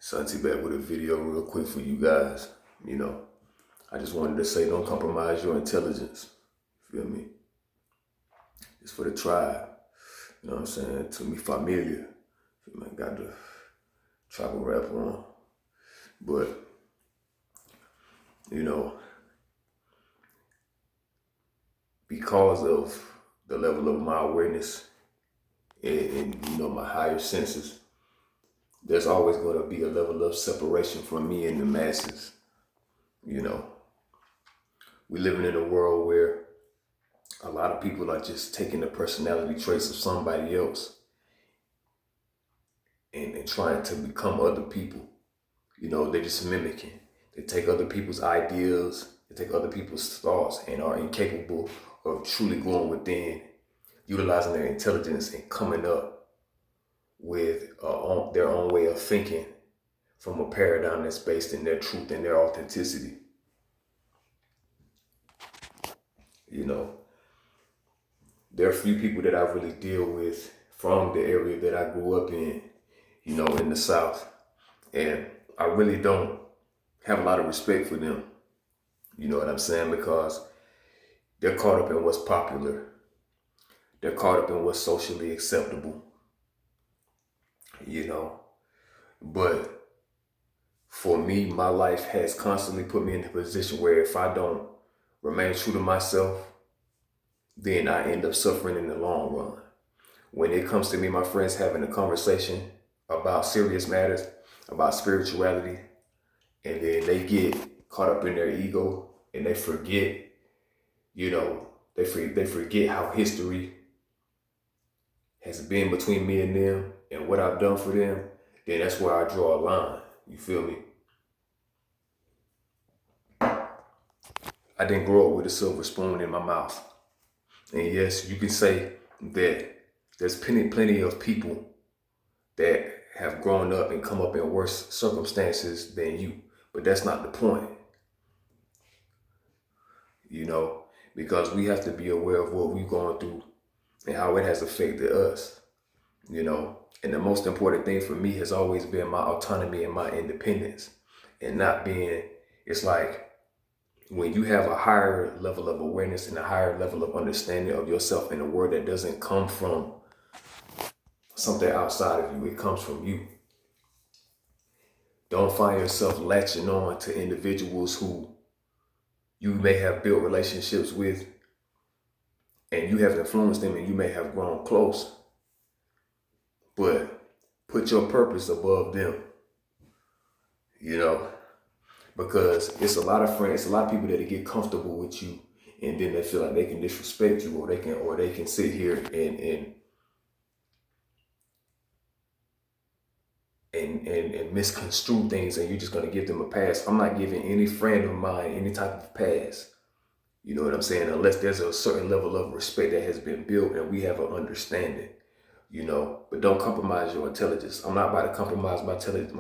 Santi back with a video real quick for you guys. You know, I just wanted to say don't compromise your intelligence. Feel me? It's for the tribe. You know what I'm saying? To me, familiar. Feel me? Got the tribal rap on. But, you know, because of the level of my awareness and my higher senses, there's always going to be a level of separation from me and the masses. You know, we living in a world where a lot of people are just taking the personality traits of somebody else and trying to become other people. You know, they're just mimicking. They take other people's ideas, they take other people's thoughts and are incapable of truly going within, utilizing their intelligence and coming up with their own way of thinking from a paradigm that's based in their truth and their authenticity. You know, there are few people that I really deal with from the area that I grew up in, in the South. And I really don't have a lot of respect for them. You know what I'm saying? Because they're caught up in what's popular. They're caught up in what's socially acceptable. But for me, my life has constantly put me in a position where if I don't remain true to myself, then I end up suffering in the long run. When it comes to me, my friends having a conversation about serious matters, about spirituality, and then they get caught up in their ego and they forget, they forget how history has been between me and them and what I've done for them, then that's where I draw a line. You feel me? I didn't grow up with a silver spoon in my mouth. And yes, you can say that there's plenty of people that have grown up and come up in worse circumstances than you. But that's not the point. Because we have to be aware of what we're going through and how it has affected us. And the most important thing for me has always been my autonomy and my independence. And not being, it's like when you have a higher level of awareness and a higher level of understanding of yourself in a world that doesn't come from something outside of you, it comes from you. Don't find yourself latching on to individuals who you may have built relationships with and you have influenced them and you may have grown close. But put your purpose above them, because it's a lot of friends, it's a lot of people that get comfortable with you and then they feel like they can disrespect you or they can sit here and misconstrue things and you're just going to give them a pass. I'm not giving any friend of mine any type of pass. You know what I'm saying? Unless there's a certain level of respect that has been built and we have an understanding, but don't compromise your intelligence. I'm not about to compromise my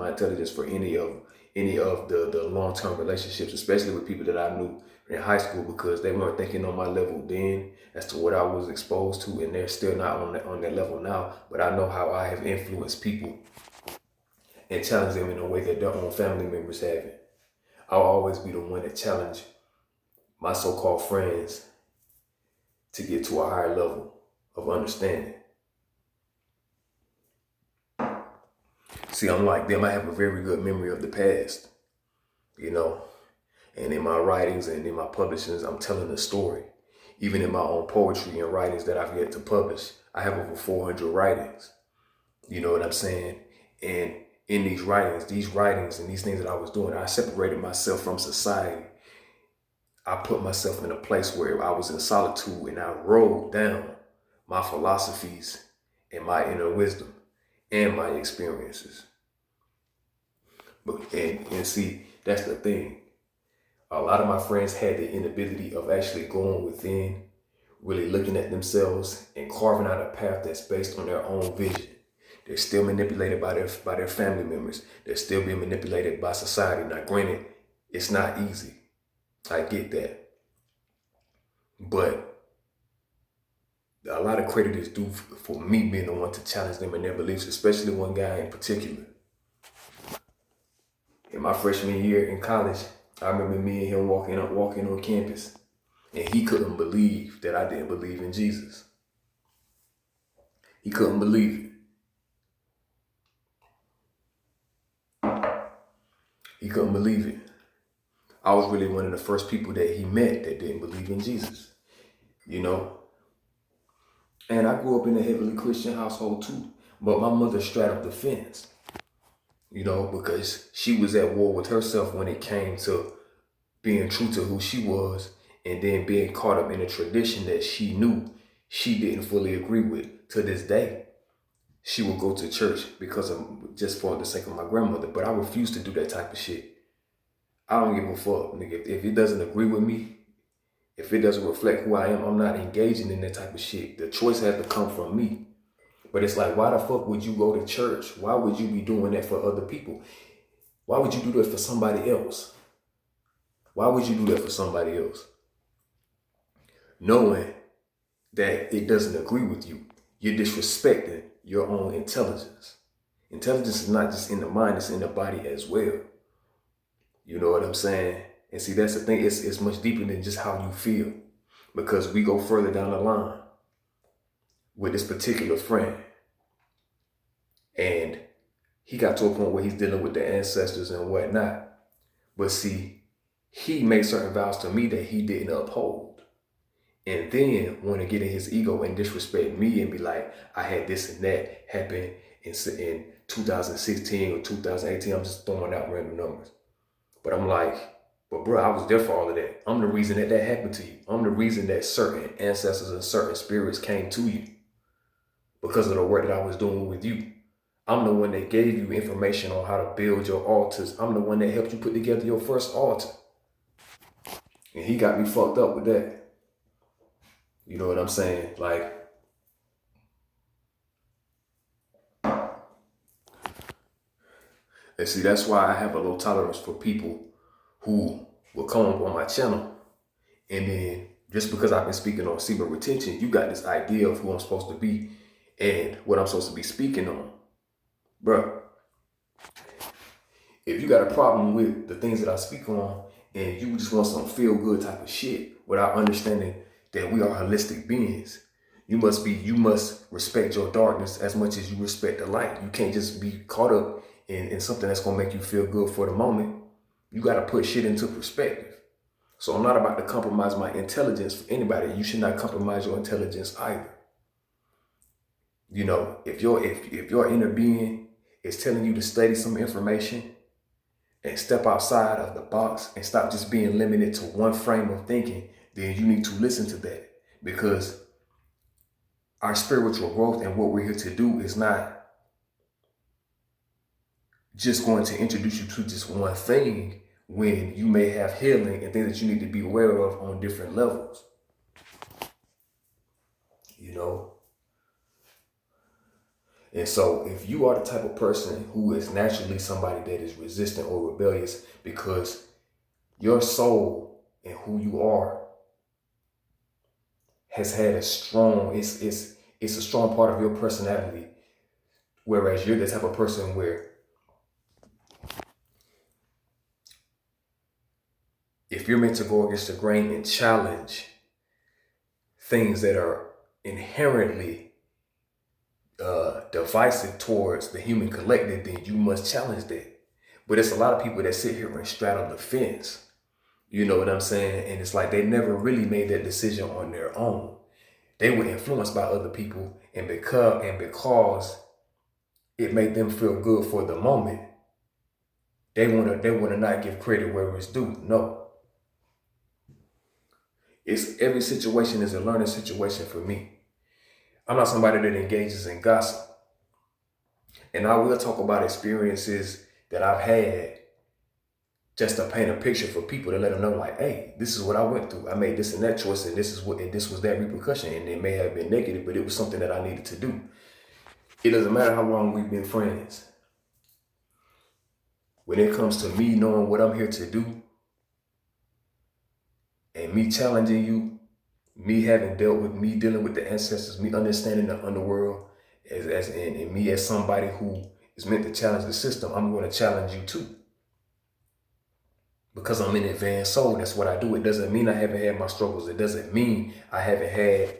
intelligence for any of the long-term relationships, especially with people that I knew in high school, because they weren't thinking on my level then as to what I was exposed to, and they're still not on that level now. But I know how I have influenced people and challenge them in a way that their own family members haven't. I'll always be the one that challenge my so-called friends to get to a higher level of understanding. See, unlike them, I have a very good memory of the past, and in my writings and in my publishings, I'm telling a story. Even in my own poetry and writings that I've yet to publish, I have over 400 writings. You know what I'm saying? And in these writings and these things that I was doing, I separated myself from society. I put myself in a place where I was in solitude and I wrote down my philosophies and my inner wisdom and my experiences. And see, that's the thing. A lot of my friends had the inability of actually going within, really looking at themselves and carving out a path that's based on their own vision. They're still manipulated by their family members. They're still being manipulated by society. Now, granted, it's not easy. I get that. But a lot of credit is due for me being the one to challenge them in their beliefs, especially one guy in particular. In my freshman year in college, I remember me and him walking on campus, and he couldn't believe that I didn't believe in Jesus. He couldn't believe it. He couldn't believe it. I was really one of the first people that he met that didn't believe in Jesus, you know? And I grew up in a heavily Christian household too, but my mother straddled the fence, you know, because she was at war with herself when it came to being true to who she was, and then being caught up in a tradition that she knew she didn't fully agree with. To this day, she will go to church because of just for the sake of my grandmother, but I refuse to do that type of shit. I don't give a fuck, nigga. If it doesn't agree with me, if it doesn't reflect who I am, I'm not engaging in that type of shit. The choice has to come from me. But it's like, why the fuck would you go to church? Why would you be doing that for other people? Why would you do that for somebody else? Why would you do that for somebody else? Knowing that it doesn't agree with you, you're disrespecting your own intelligence. Intelligence is not just in the mind, it's in the body as well. You know what I'm saying? And see, that's the thing. It's much deeper than just how you feel, because we go further down the line with this particular friend. And he got to a point where he's dealing with the ancestors and whatnot. But see, he made certain vows to me that he didn't uphold. And then want to get in his ego and disrespect me and be like, I had this and that happen in 2016 or 2018. I'm just throwing out random numbers. But I'm like, but bro, I was there for all of that. I'm the reason that that happened to you. I'm the reason that certain ancestors and certain spirits came to you because of the work that I was doing with you. I'm the one that gave you information on how to build your altars. I'm the one that helped you put together your first altar. And he got me fucked up with that. You know what I'm saying? Like, and see, that's why I have a low tolerance for people who will come up on my channel, and then just because I've been speaking on semen retention, you got this idea of who I'm supposed to be and what I'm supposed to be speaking on. Bruh, if you got a problem with the things that I speak on and you just want some feel-good type of shit without understanding that we are holistic beings, you must respect your darkness as much as you respect the light. You can't just be caught up in something that's gonna make you feel good for the moment. You gotta put shit into perspective. So I'm not about to compromise my intelligence for anybody. You should not compromise your intelligence either. You know, if your inner being is telling you to study some information and step outside of the box and stop just being limited to one frame of thinking, then you need to listen to that, because our spiritual growth and what we're here to do is not just going to introduce you to just one thing when you may have healing and things that you need to be aware of on different levels. You know? And so if you are the type of person who is naturally somebody that is resistant or rebellious because your soul and who you are has had a strong, it's a strong part of your personality, whereas you're the type of person where if you're meant to go against the grain and challenge things that are inherently divisive towards the human collective, then you must challenge that. But it's a lot of people that sit here and straddle the fence. You know what I'm saying? And it's like they never really made that decision on their own. They were influenced by other people, and because it made them feel good for the moment, they wanna not give credit where it's due. No. Every situation is a learning situation for me. I'm not somebody that engages in gossip. And I will talk about experiences that I've had just to paint a picture for people, to let them know, like, hey, this is what I went through. I made this and that choice, and this was that repercussion. And it may have been negative, but it was something that I needed to do. It doesn't matter how long we've been friends. When it comes to me knowing what I'm here to do, and me challenging you, me dealing with the ancestors, me understanding the underworld, and me as somebody who is meant to challenge the system, I'm going to challenge you too. Because I'm an advanced soul. That's what I do. It doesn't mean I haven't had my struggles. It doesn't mean I haven't had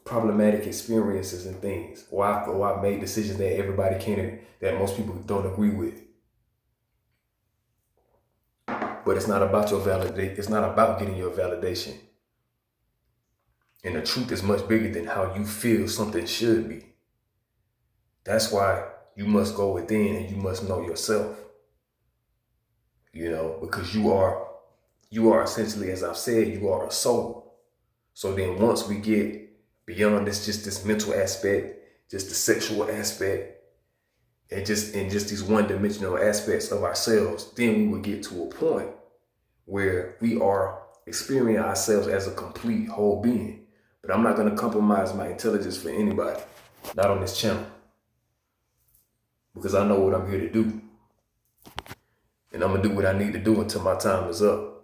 problematic experiences and things, or I made decisions that everybody can't, that most people don't agree with. But it's not about your validate. It's not about getting your validation. And the truth is much bigger than how you feel something should be. That's why you must go within and you must know yourself. You know, because you are essentially, as I've said, you are a soul. So then once we get beyond this mental aspect, just the sexual aspect, and just these one-dimensional aspects of ourselves, then we will get to a point where we are experiencing ourselves as a complete whole being. But I'm not going to compromise my intelligence for anybody, not on this channel, because I know what I'm here to do. And I'm going to do what I need to do until my time is up.